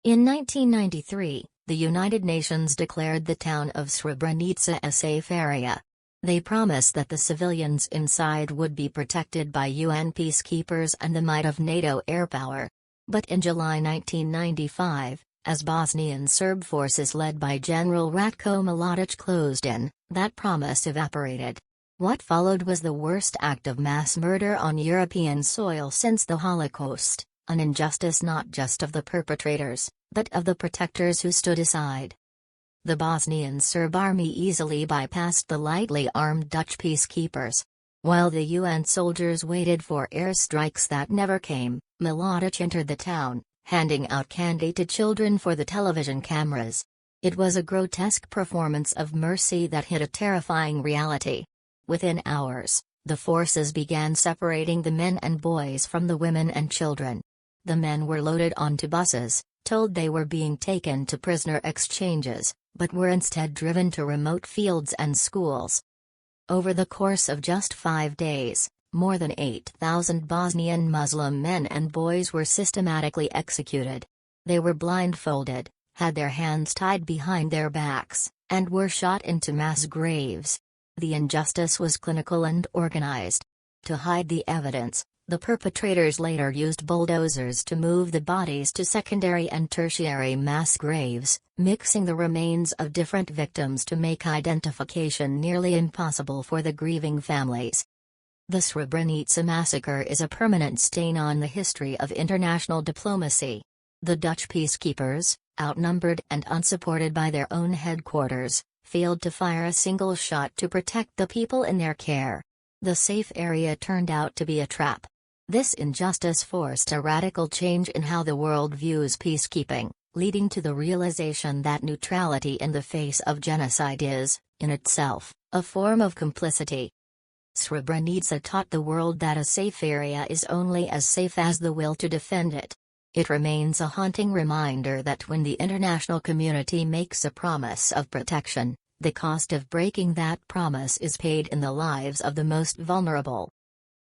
In 1993, the United Nations declared the town of Srebrenica a safe area. They promised that the civilians inside would be protected by UN peacekeepers and the might of NATO air power. But in July 1995, as Bosnian Serb forces led by General Ratko Mladic closed in, that promise evaporated. What followed was the worst act of mass murder on European soil since the Holocaust, an injustice not just of the perpetrators, but of the protectors who stood aside. The Bosnian Serb army easily bypassed the lightly armed Dutch peacekeepers. While the UN soldiers waited for airstrikes that never came, Mladic entered the town, handing out candy to children for the television cameras. It was a grotesque performance of mercy that hid a terrifying reality. Within hours, the forces began separating the men and boys from the women and children. The men were loaded onto buses, told they were being taken to prisoner exchanges, but were instead driven to remote fields and schools. Over the course of just 5 days, more than 8,000 Bosnian Muslim men and boys were systematically executed. They were blindfolded, had their hands tied behind their backs, and were shot into mass graves. The injustice was clinical and organized. To hide the evidence, the perpetrators later used bulldozers to move the bodies to secondary and tertiary mass graves, mixing the remains of different victims to make identification nearly impossible for the grieving families. The Srebrenica Massacre is a permanent stain on the history of international diplomacy. The Dutch peacekeepers, outnumbered and unsupported by their own headquarters, failed to fire a single shot to protect the people in their care. The safe area turned out to be a trap. This injustice forced a radical change in how the world views peacekeeping, leading to the realization that neutrality in the face of genocide is, in itself, a form of complicity. Srebrenica taught the world that a safe area is only as safe as the will to defend it. It remains a haunting reminder that when the international community makes a promise of protection, the cost of breaking that promise is paid in the lives of the most vulnerable.